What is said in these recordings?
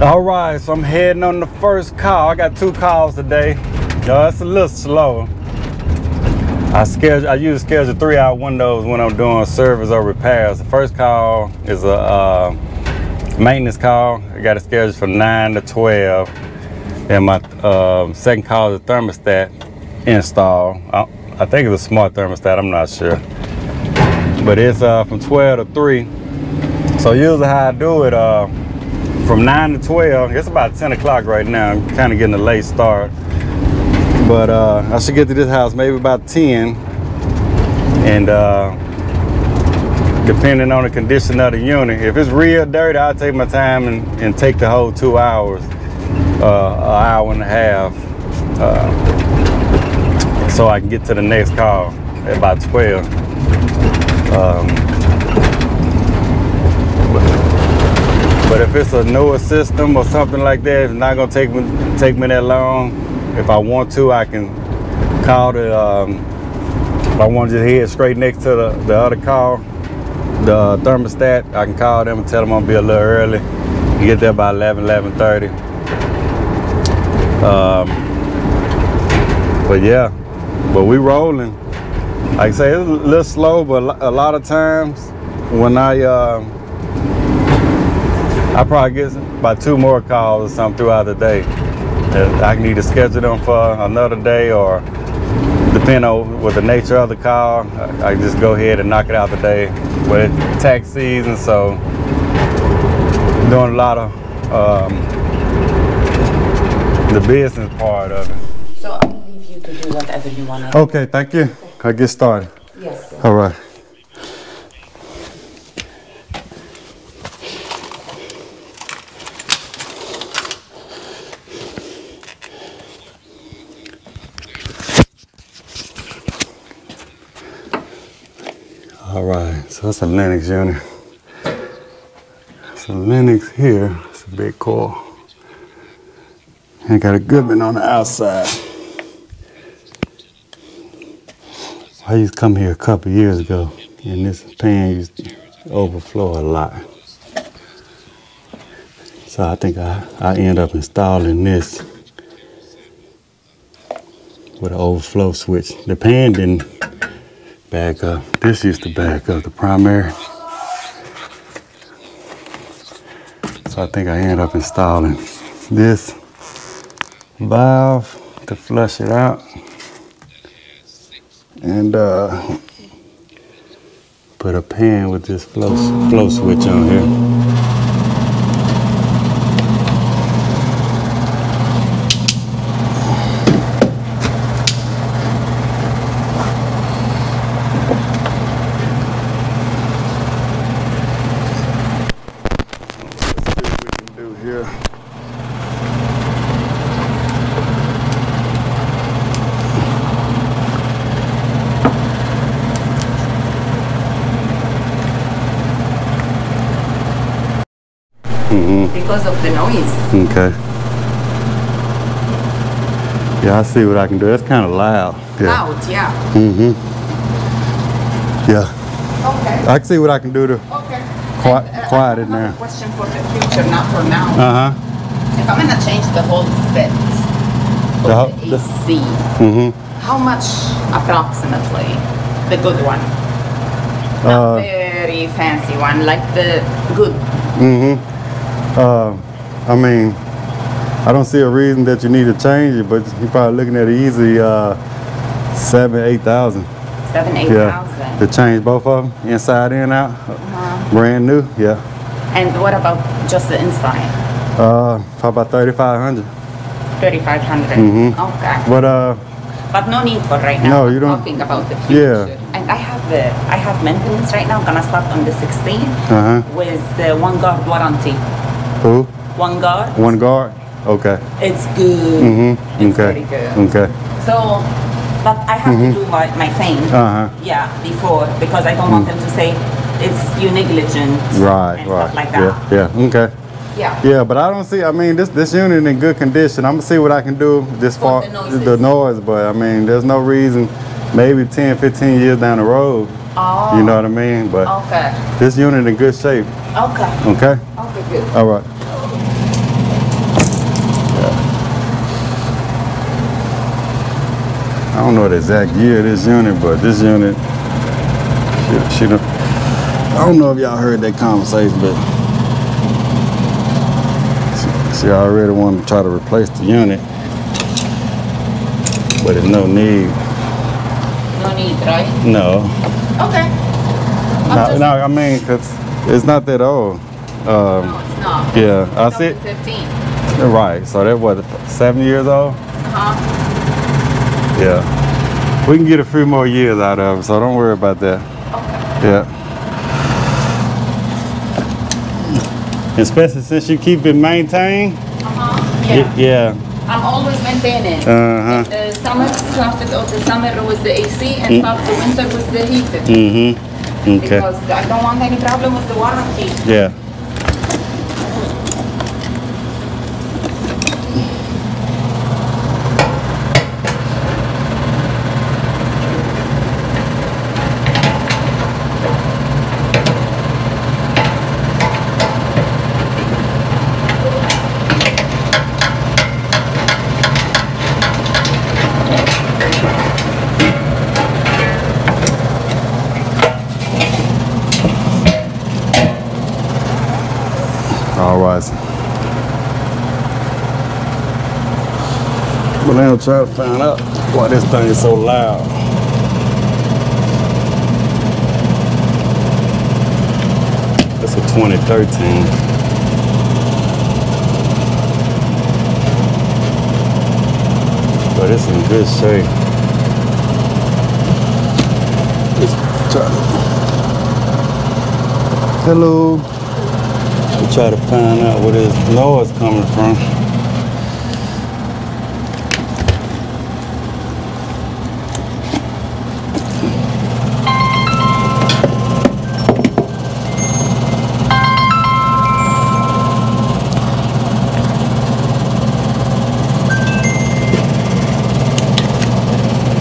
All right, so I'm heading on the first call. I got 2 calls today. It's a little slow. I usually schedule 3-hour windows when I'm doing service or repairs. The first call is a maintenance call. I got it scheduled for 9 to 12. And my second call is a thermostat install. I think it's a smart thermostat, I'm not sure. But it's from 12 to 3. So usually how I do it, from 9 to 12, it's about 10 o'clock right now. I'm kind of getting a late start. But I should get to this house maybe about 10. And depending on the condition of the unit, if it's real dirty, I'll take my time and take the whole 2 hours, an hour and a half, so I can get to the next call at about 12. But if it's a newer system or something like that, it's not gonna take me that long. If I want to, I can call the, if I want to just head straight next to the other call, the thermostat, I can call them and tell them I'm gonna be a little early. Get there by 11:30. But yeah, but we rolling. Like I say, it's a little slow, but a lot of times when I probably get about 2 more calls or something throughout the day. I can either schedule them for another day, or depending on what the nature of the call, I can just go ahead and knock it out today. But it's tax season, so doing a lot of the business part of it. So I'll leave you to do whatever you want to. Okay, thank you. I'll get started. Yes, sir. All right. All right, so that's a Lennox unit. So Lennox here, it's a big coil. And got a good one on the outside. I used to come here a couple years ago, and this pan used to overflow a lot. So I think I end up installing this with an overflow switch. The pan didn't back up. This used to back up the primary. So I think I end up installing this valve to flush it out, and put a pan with this flow switch on here. Because of the noise. Okay. Yeah, I see what I can do. That's kind of loud. Yeah. Loud, yeah. Yeah. Okay. I can see what I can do to quiet it now. Question for the future, not for now. If I'm gonna change the whole set of the AC, how much approximately the good one? Not very fancy one, like the good. I mean, I don't see a reason that you need to change it, but you're probably looking at an easy $7,000 to $8,000. $7,000 to $8,000. Yeah, to change both of them, inside and out, brand new. Yeah. And what about just the inside? How about $3,500? $3,500. Okay. But no need for right now. No, you don't. Talking about the future. Yeah. And I have maintenance right now. Gonna start on the 16th with the 1 guard warranty. Who? 1 guard. 1 guard. Okay. It's good. It's very good. Okay. So, but I have to do my thing. Yeah, before, because I don't want them to say it's you negligent. Right. And stuff like that. Yeah. Okay. Yeah. Yeah, but I don't see. I mean, this unit in good condition. I'm gonna see what I can do this far. The noise, but I mean, there's no reason. Maybe 10, 15 years down the road. You know what I mean? But okay. This unit in good shape. Okay. Okay. Okay, good. All right. I don't know the exact year of this unit, but this unit, she don't, I don't know if y'all heard that conversation, but she already wanted to try to replace the unit, but there's no need. No need, right? No. Okay. No, I mean, cause it's not that old. No, it's not. Yeah, I see. 15. Right, so that what, 7 years old? Uh-huh. Yeah. We can get a few more years out of it, so don't worry about that. Okay. Yeah. Especially since you keep it maintained. Yeah. Yeah. I'm always maintaining. Uh-huh. The summer started off the summer was the AC and started the winter was the heater. Mm-hmm. Okay. Because I don't want any problem with the warranty. Yeah. All right. But now I'm trying to find out why this thing is so loud. That's a 2013. But it's in good shape. Let's try to... Hello. Try to find out where this noise coming from.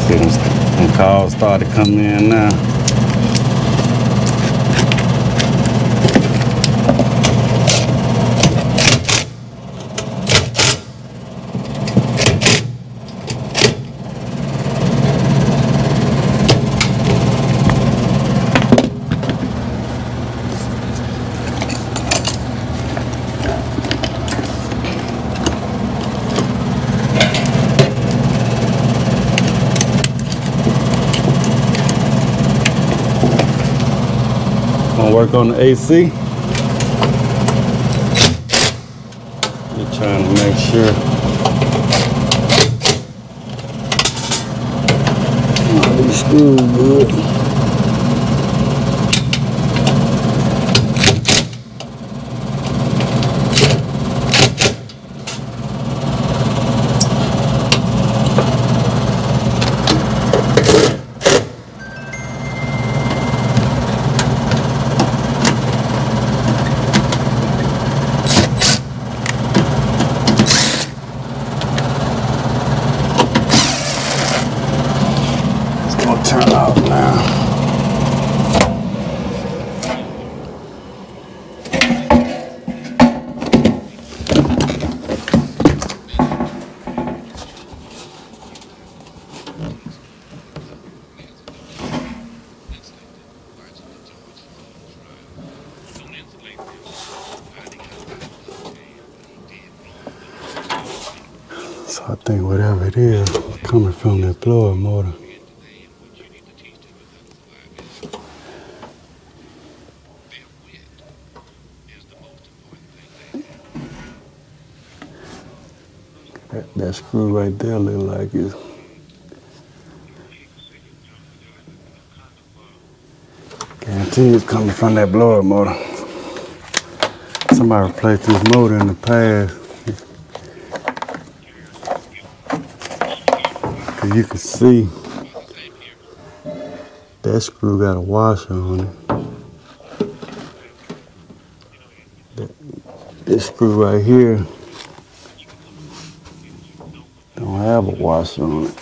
See them calls started coming in now. Gonna work on the AC. Just trying to make sure all these screws good. Turn off now. So I think whatever it is coming from that blower motor. That screw right there look like it's guarantee it's coming from that blower motor. Somebody replaced this motor in the past. Cause you can see that screw got a washer on it. This screw right here don't have a washer on it.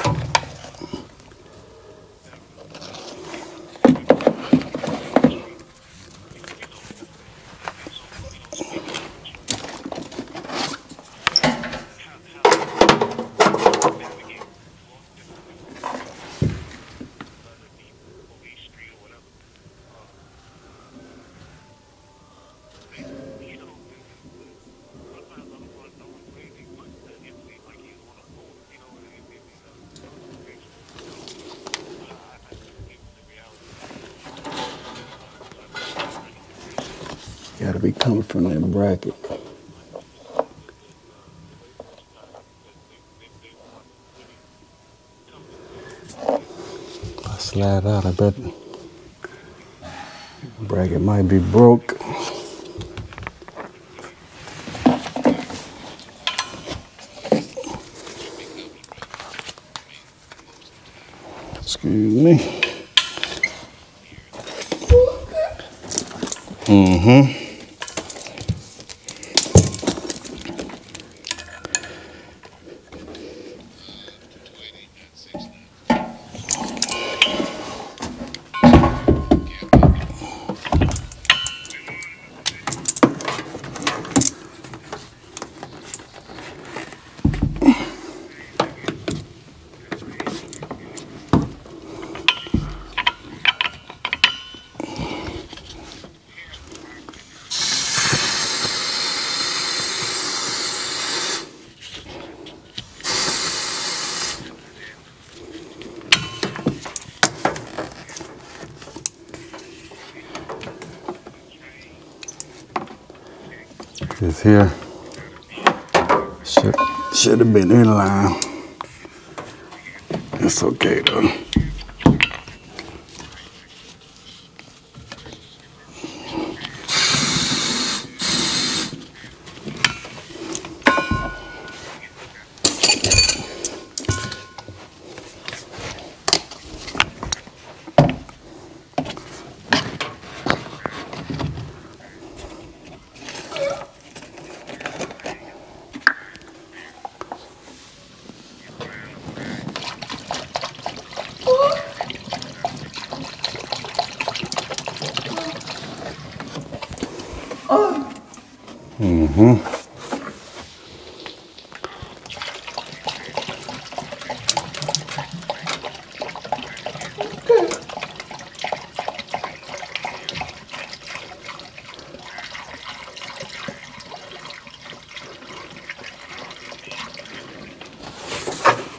Gotta be coming from that bracket. If I slide out, I bet the bracket might be broke. Excuse me. This here should have been in line. It's okay though.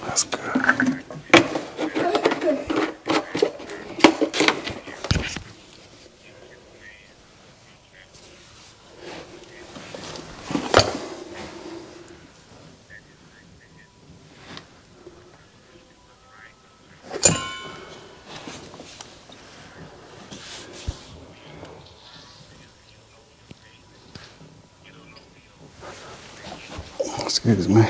That's good. Excuse me.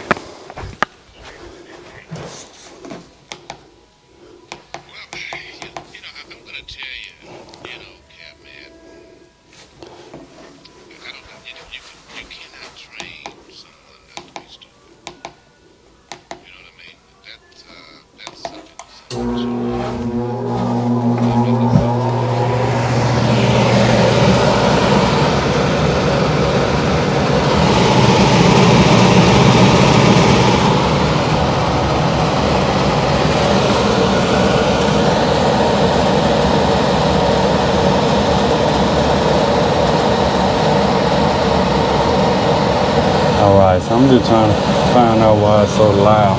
Alright, so I'm just trying to find out why it's so loud.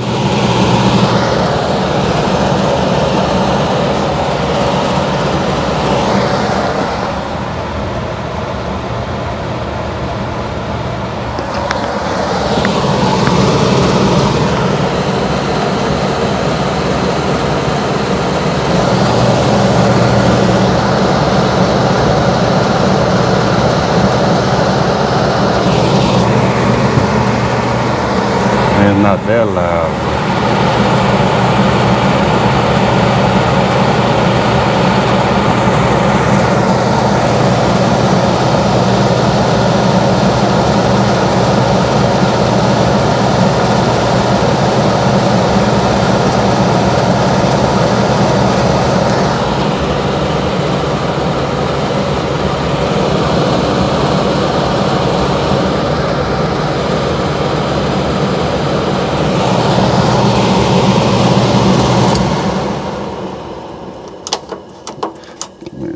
It's not that loud.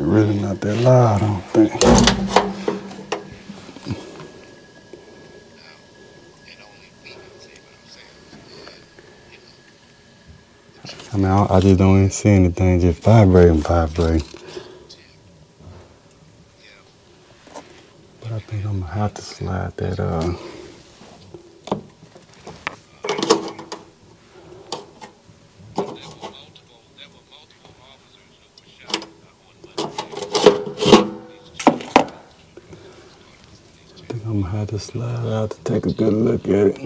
Really not that loud, I don't think. I mean, I just don't even see anything, just vibrating. But I I think I'm gonna have to slide that I'm gonna have to slide out to take a good look at it.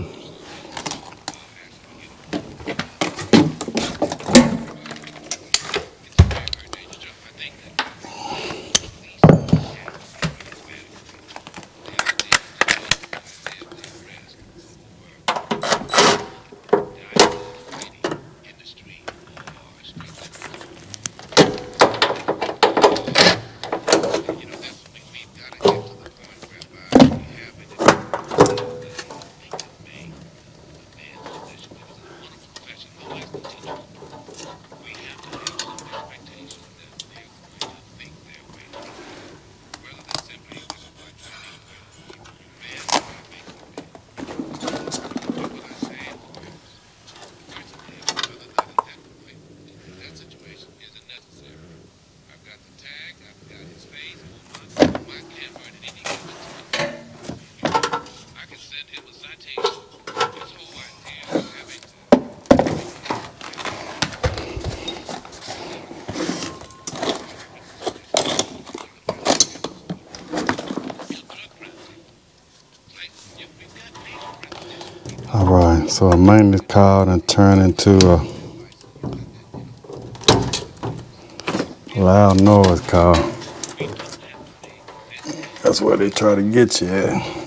All right, so a maintenance call and turn into a loud noise call. That's where they try to get you at.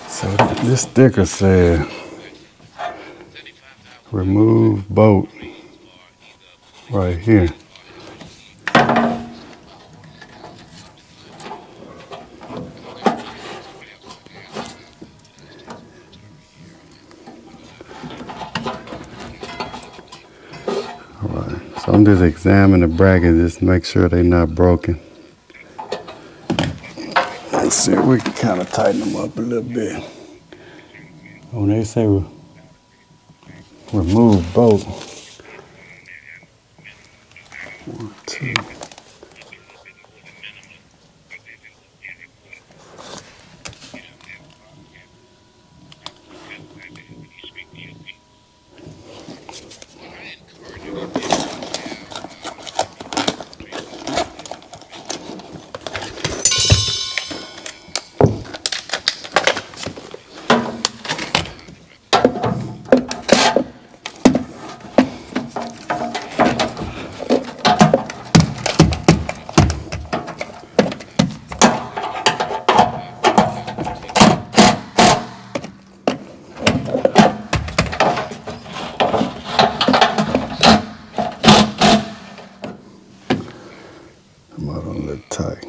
So this sticker said, remove bolt right here. Alright, so I'm just examining the brackets just to make sure they're not broken. Let's see if we can kind of tighten them up a little bit. When they say remove bolt, 1, 2. I'm out on a little tight.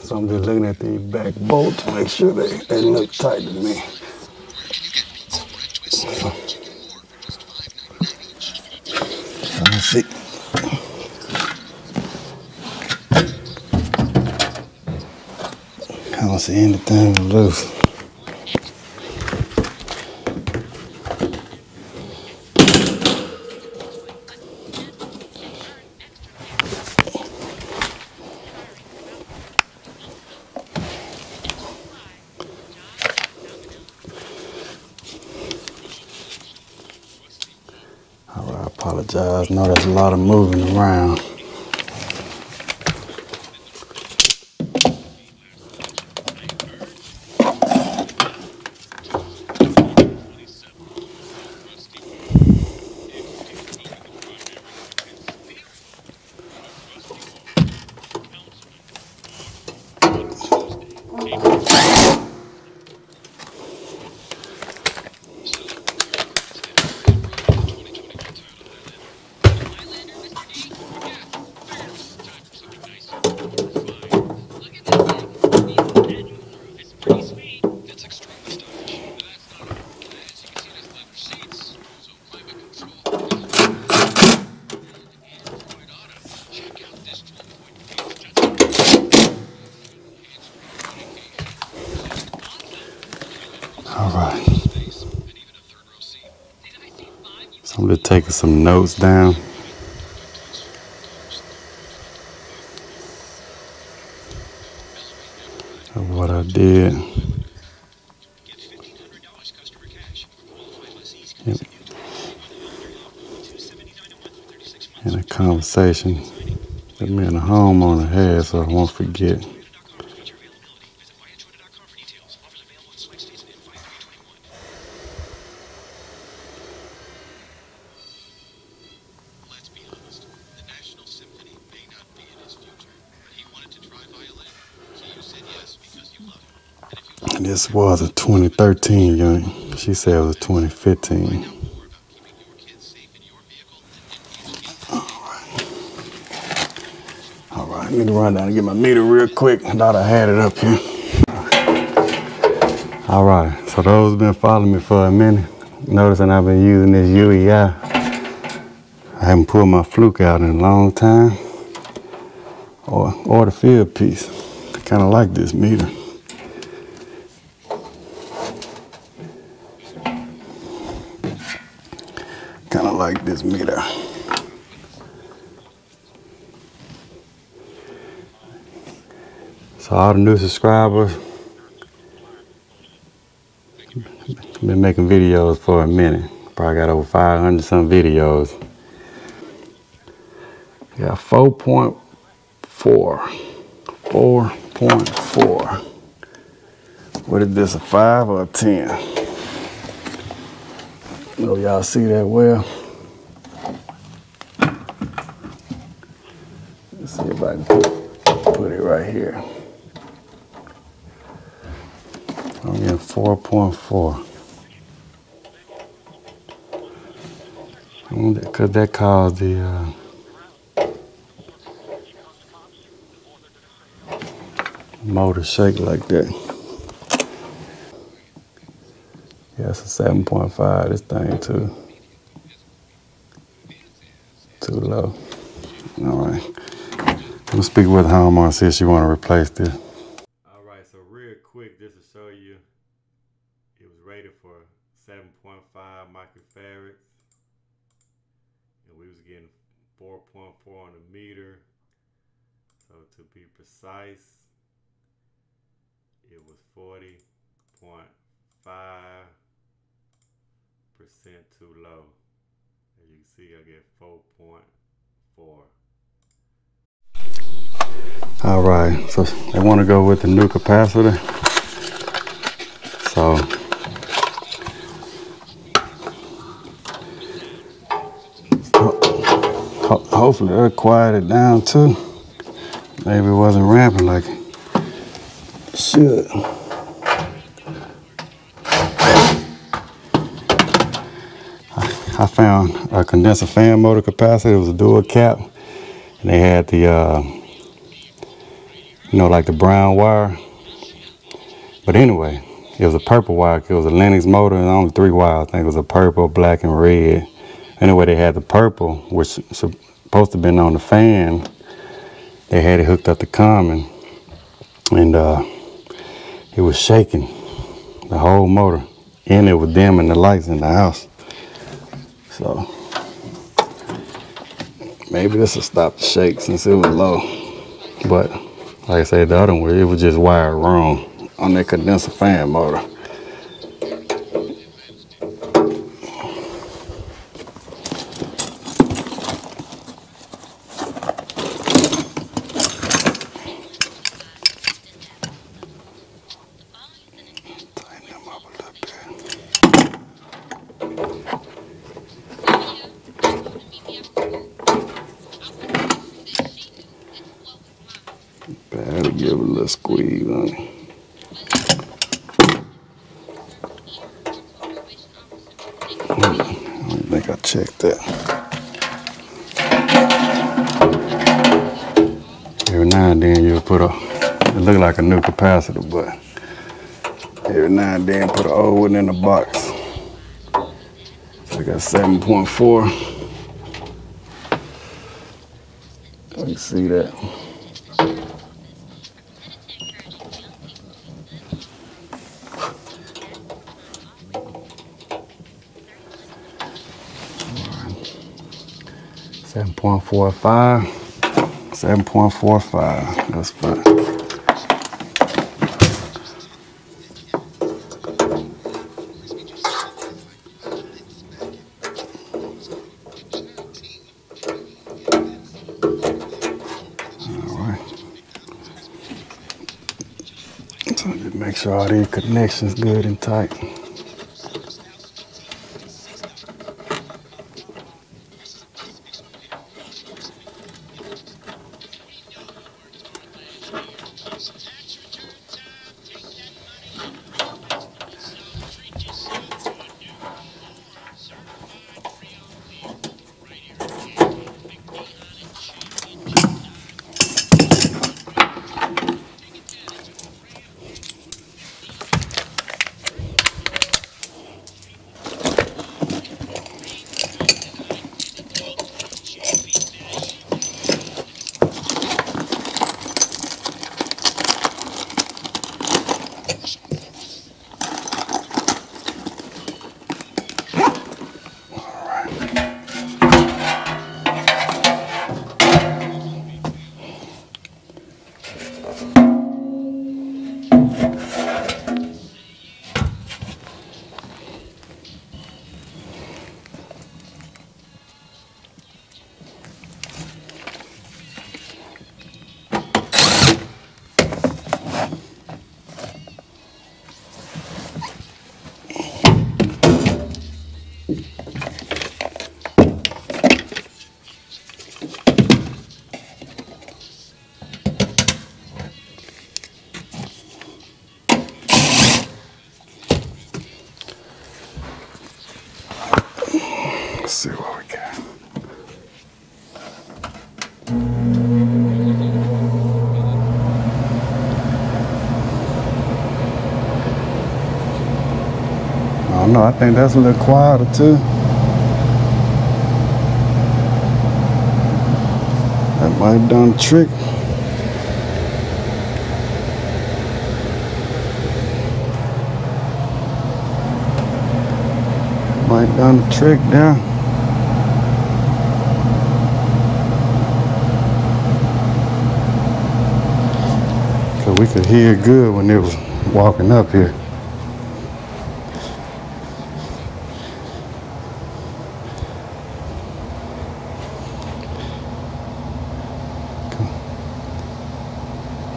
So I'm just looking at these back bolts to make sure they look tight to me. Let's see. I don't see anything loose. I apologize. No, there's a lot of moving around. All right. So I'm just taking some notes down. Of what I did. In a conversation that me and the homeowner had, so I won't forget. And this was a 2013 unit. She said it was a 2015. All right, I need to run down and get my meter real quick. I thought I had it up here. All right, so those who've been following me for a minute, noticing I've been using this UEI. I haven't pulled my fluke out in a long time, or the field piece. I kind of like this meter. Kind of like this meter. So all the new subscribers, been making videos for a minute. Probably got over 500 some videos. got 4.4. 4.4. What is this, a 5 or a 10? No, y'all see that well? Let's see if I can put it right here. I'm getting 4.4. Because that caused the motor shake like that. Yeah, it's a 7.5. This thing too low. All right. We'll speak with the homeowner and see if she want to replace this. All right, so real quick, just to show you, it was rated for 7.5 microfarads, and we was getting 4.4 on the meter. So to be precise, it was 40.5% too low. As you can see, I get 4.4. All right, so they want to go with the new capacitor. So hopefully it'll quiet it down too. Maybe it wasn't ramping like it should. I found a condenser fan motor capacitor. It was a dual cap, and they had the you know, like the brown wire. But anyway, it was a purple wire. It was a Lennox motor, and only 3 wires. I think it was a purple, black, and red. Anyway, they had the purple, which was supposed to have been on the fan. They had it hooked up to common, and it was shaking the whole motor, and it was dimming the lights in the house. So maybe this will stop the shake since it was low. But like I said, the other one, it was just wired wrong on that condenser fan motor. Better give it a little squeeze on it. I don't think I checked that. Every now and then you'll put it look like a new capacitor, but every now and then put an old one in the box. So I got 7.4. Let me see that. .45, 7.45. That's fine. All right. So just make sure all these connections good and tight. I don't know, I think that's a little quieter too. That might have done the trick. Might have done the trick there. So we could hear good when they was walking up here.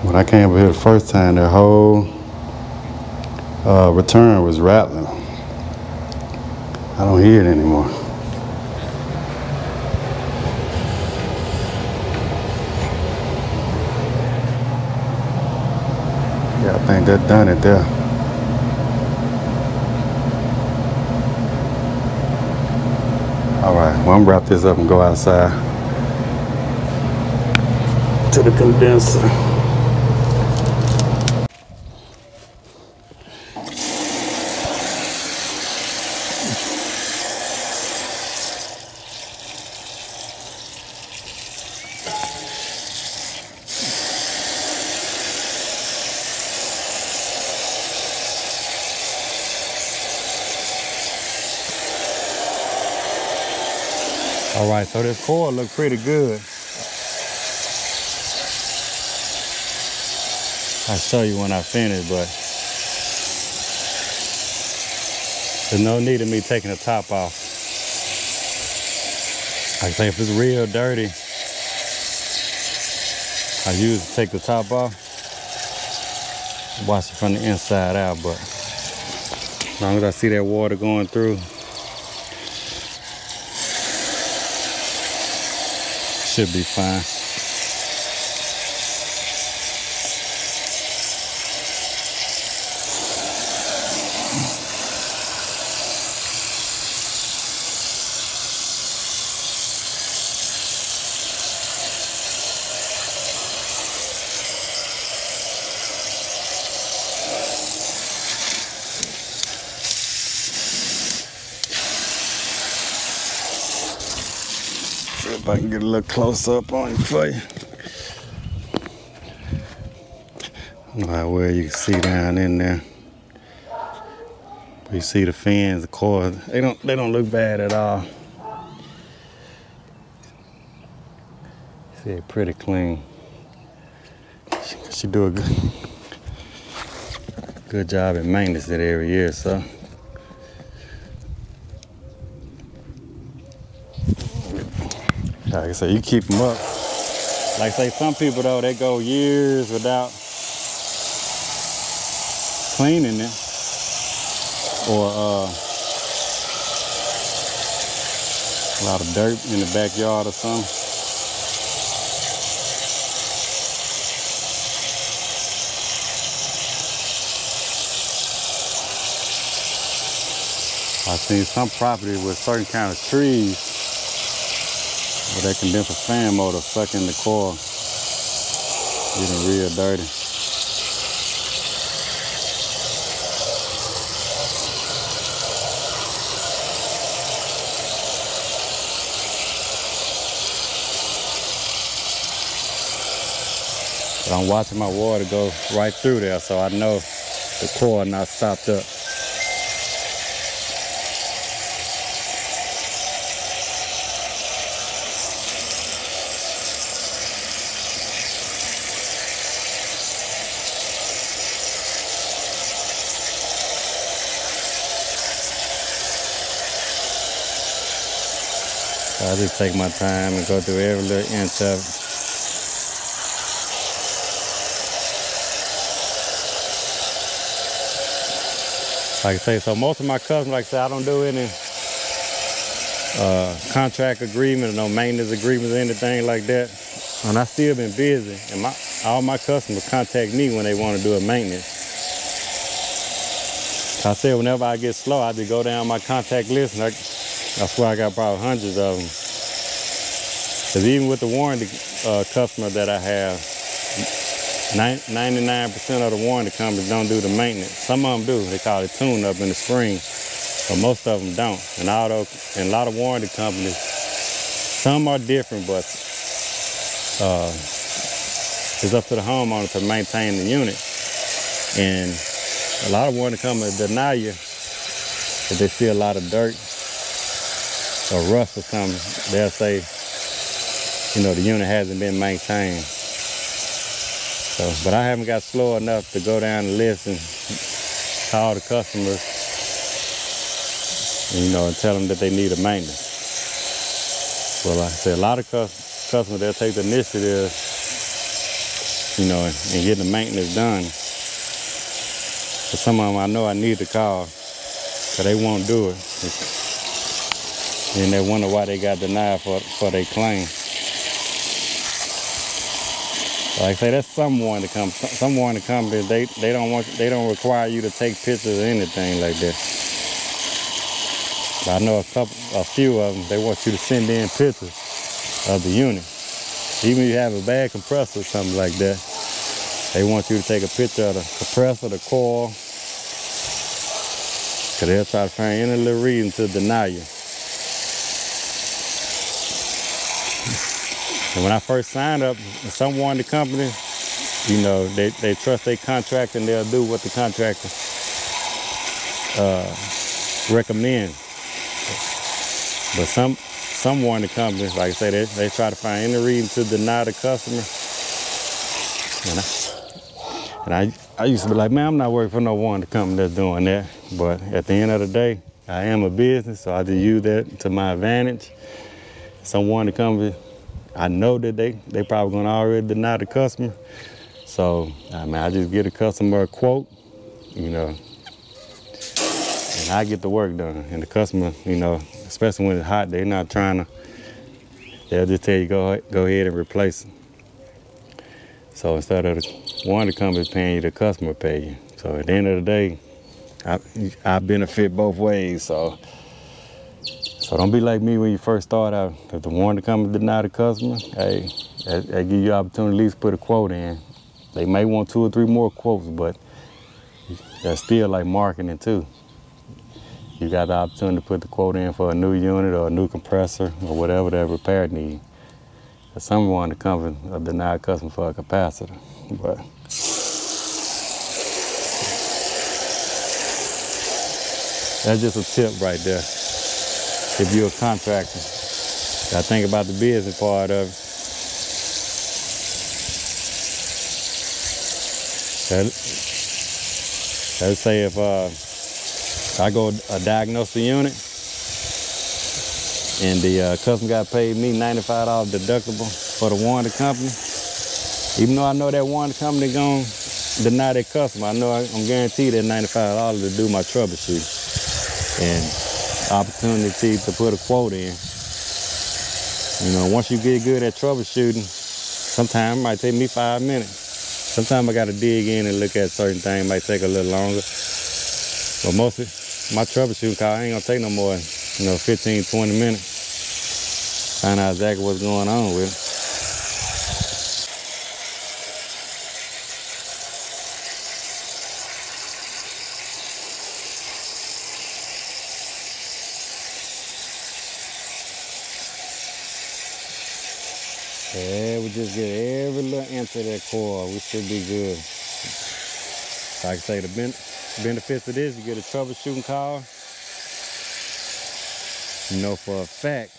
When I came over here the first time, their whole return was rattling. I don't hear it anymore. Yeah, I think that done it there. All right, well, I'm gonna wrap this up and go outside to the condenser. All right, so this coil looks pretty good. I'll show you when I finish, but there's no need of me taking the top off. Like I say, if it's real dirty, I usually take the top off, wash it from the inside out, but as long as I see that water going through, should be fine. If I can get a little close up on it for you. I don't know how well you can see down in there. But you see the fins, the coils, they don't look bad at all. See, they're pretty clean. She do a good job at maintenance it every year, so. Like I say, you keep them up. Like I say, some people though, they go years without cleaning it, or a lot of dirt in the backyard or something. I've seen some properties with certain kind of trees where that condenser fan motor sucking the coil, getting real dirty. But I'm watching my water go right through there, so I know the coil not stopped up. I just take my time and go through every little inch of it. Like I say, so most of my customers, like I say, I don't do any contract agreement or no maintenance agreements or anything like that. And I still been busy, and all my customers contact me when they want to do a maintenance. I said whenever I get slow, I just go down my contact list, and I swear I got probably hundreds of them. Because even with the warranty customer that I have, 99% of the warranty companies don't do the maintenance. Some of them do. They call it tune-up in the spring, but most of them don't. And a lot of warranty companies, some are different, but it's up to the homeowner to maintain the unit. And a lot of warranty companies deny you if they see a lot of dirt or rust or something. They'll say, you know, the unit hasn't been maintained. So, but I haven't got slow enough to go down the list and call the customers, you know, and tell them that they need a maintenance. Well, like I said, a lot of customers, they'll take the initiative, you know, and get the maintenance done. But some of them I know I need to call, because they won't do it. And they wonder why they got denied for their claim. Like I say, that's some warranty companies, they don't require you to take pictures or anything like that. But I know a few of them, they want you to send in pictures of the unit. Even if you have a bad compressor or something like that, they want you to take a picture of the compressor, the coil, because they'll try to find any little reason to deny you. And when I first signed up, some warranty company, you know, they trust their contractor and they'll do what the contractor recommends. But some warranty companies, like I say, they try to find any reason to deny the customer. And I used to be like, man, I'm not working for no warranty company that's doing that. But at the end of the day, I am a business, so I just use that to my advantage. Some warranty companies, I know that they probably gonna already deny the customer. So, I mean, I just get a customer a quote, you know, and I get the work done. And the customer, you know, especially when it's hot, they're not trying to, they'll just tell you go ahead and replace it. So instead of the warranty company paying you, the customer pay you. So at the end of the day, I benefit both ways. So don't be like me when you first start out. If the warranty company deny the customer, hey, they give you the opportunity to at least put a quote in. They may want 2 or 3 more quotes, but that's still like marketing too. You got the opportunity to put the quote in for a new unit or a new compressor or whatever that repair need. Some warranty company will deny a customer for a capacitor, but that's just a tip right there. If you're a contractor, I think about the business part of it. Let's say if I go diagnose the unit and the customer got paid me $95 deductible for the warranty company, even though I know that warranty company gonna deny their customer, I know I'm guaranteed that $95 to do my troubleshooting. And opportunity to put a quote in. You know, once you get good at troubleshooting, sometimes it might take me 5 minutes. Sometimes I got to dig in and look at certain things. It might take a little longer. But mostly, my troubleshooting call ain't gonna take no more than, 15, 20 minutes. Find out exactly what's going on with it. Yeah, we just get every little inch of that coil. We should be good. Like I say, the benefits of this, you get a troubleshooting call. You know for a fact,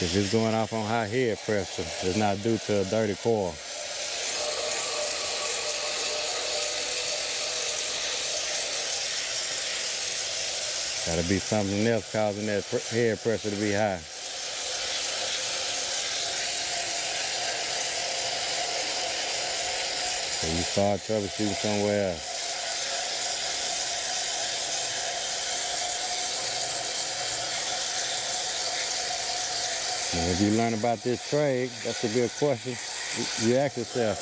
if it's going off on high head pressure, it's not due to a dirty coil. Gotta be something else causing that head pressure to be high. So you start troubleshooting somewhere else. And if you learn about this trade, that's a good question. You ask yourself.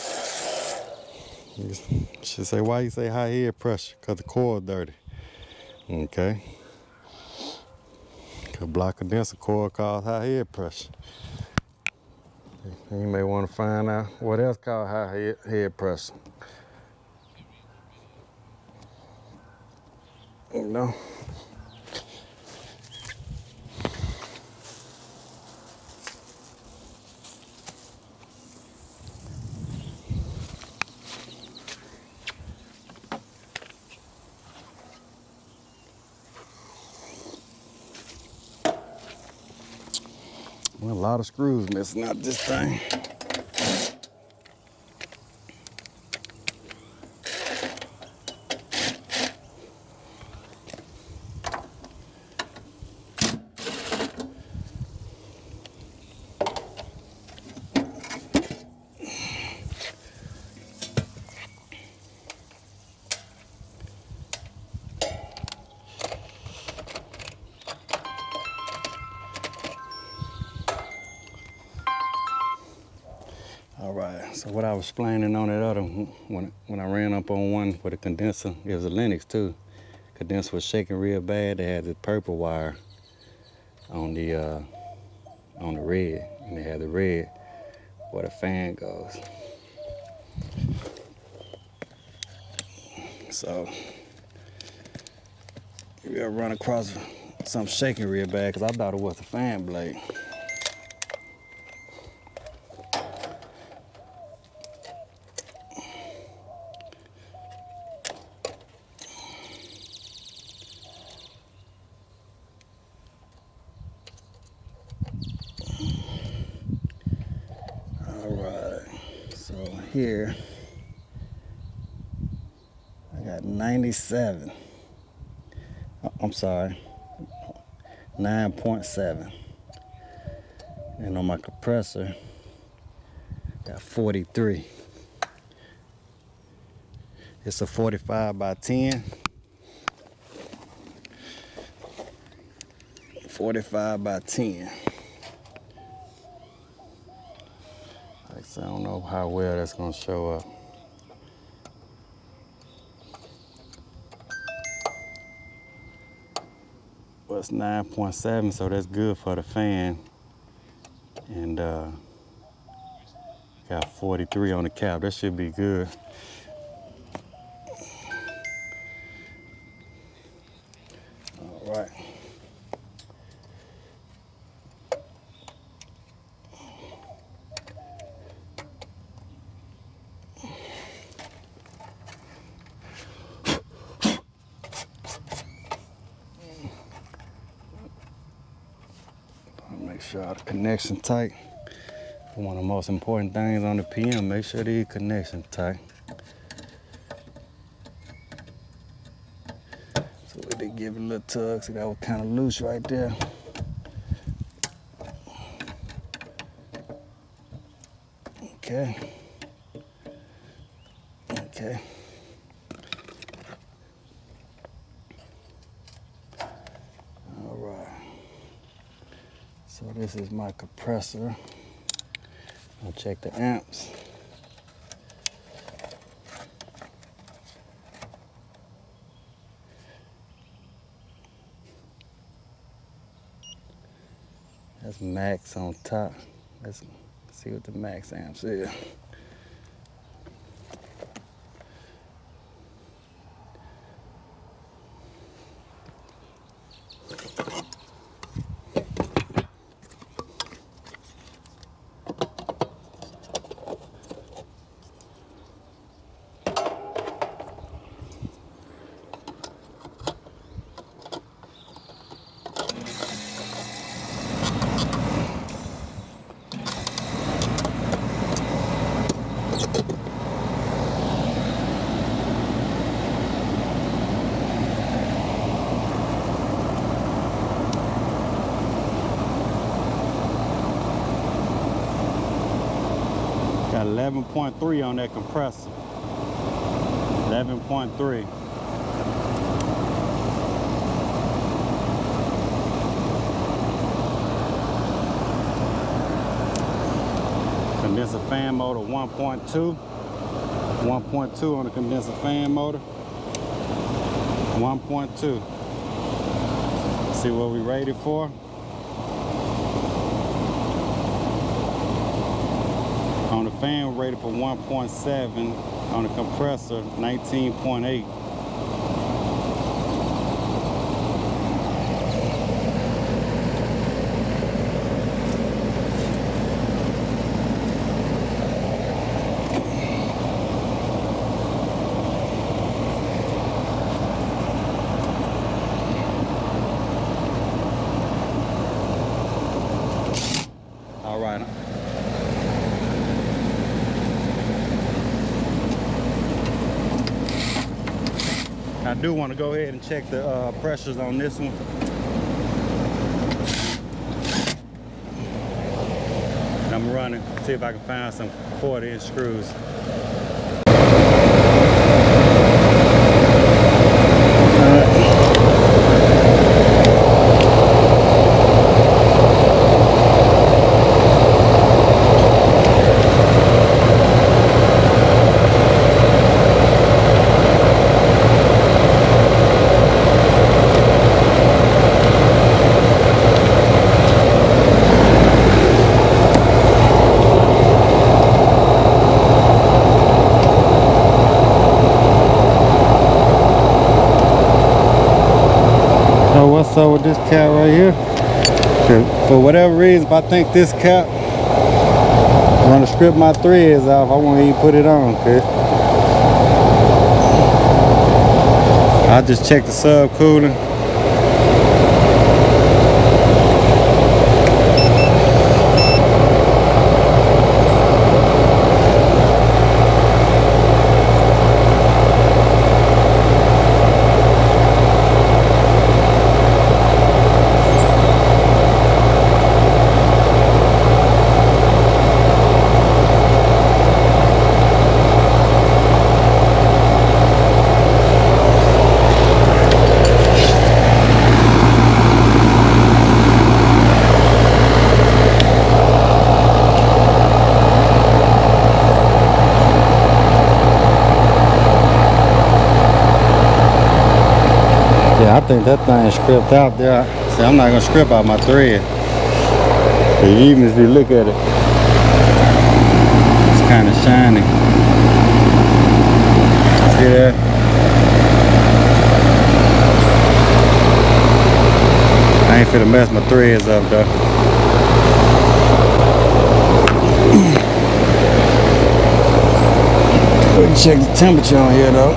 You should say, why you say high head pressure? Because the coil dirty. Okay. A block condenser coil causes high head pressure. You may want to find out what else causes high head pressure. You know. Well, a lot of screws missing out this thing. All right, so what I was explaining on that other, when I ran up on one with a condenser, it was a Lennox too. Condenser was shaking real bad. They had this purple wire on the red, and they had the red where the fan goes. So we ever run across something shaking real bad, because I thought it was the fan blade. Here, I got 97. I'm sorry, 9.7. And on my compressor, got 43. It's a 45 by 10. 45 by 10. I don't know how well that's going to show up. Well, it's 9.7, so that's good for the fan. And got 43 on the cap. That should be good. All right. Make sure the connection tight. One of the most important things on the PM, make sure the connection tight. So we did give it a little tug, see that was kind of loose right there. Okay. Okay. All right. So this is my compressor. I'll check the amps. That's max on top. Let's see what the max amps is. Got 11.3 on that compressor. 11.3. Condenser fan motor 1.2. 1.2 on the condenser fan motor. 1.2. See what we rated for. fan rated for 1.7, on the compressor 19.8. All right. I do want to go ahead and check the pressures on this one. And I'm running, see if I can find some 40-inch screws. What's up with this cap right here? For whatever reason, if I think this cap, I'm gonna strip my threads off, I won't even put it on, okay? I'll just check the subcooling. I think that thing is stripped out there. See, I'm not gonna strip out my thread. So even if you look at it, it's kind of shiny. See that? I ain't finna mess my threads up though. We can check the temperature on here though.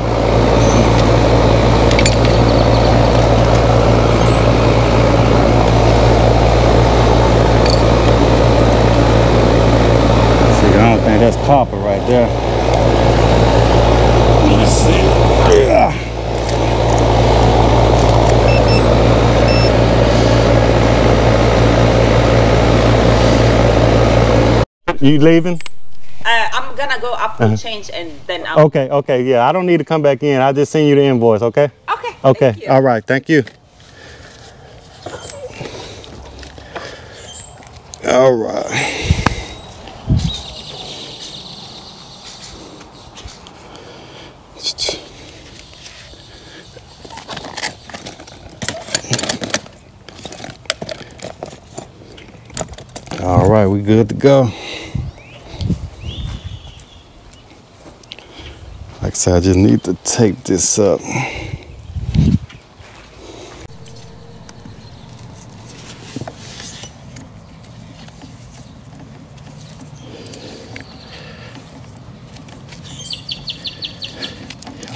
That's copper right there. Let's see. Yeah. You leaving? I'm gonna go up to change and then I'll... Okay, yeah. I don't need to come back in. I just send you the invoice, okay? Okay. Thank you. All right, thank you. All right. All right, we good to go. Like I said, I just need to tape this up.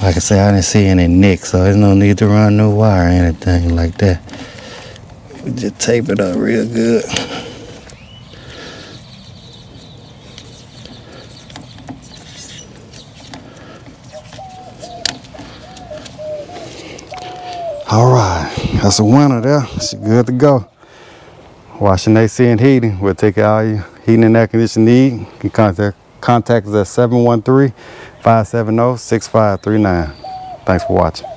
Like I said, I didn't see any nicks, so there's no need to run no wire or anything like that. We just tape it up real good. All right, that's a winner there. She's good to go. Washing AC and heating. We'll take all your heating and air conditioning need. You can contact us at 713-570-6539. Thanks for watching.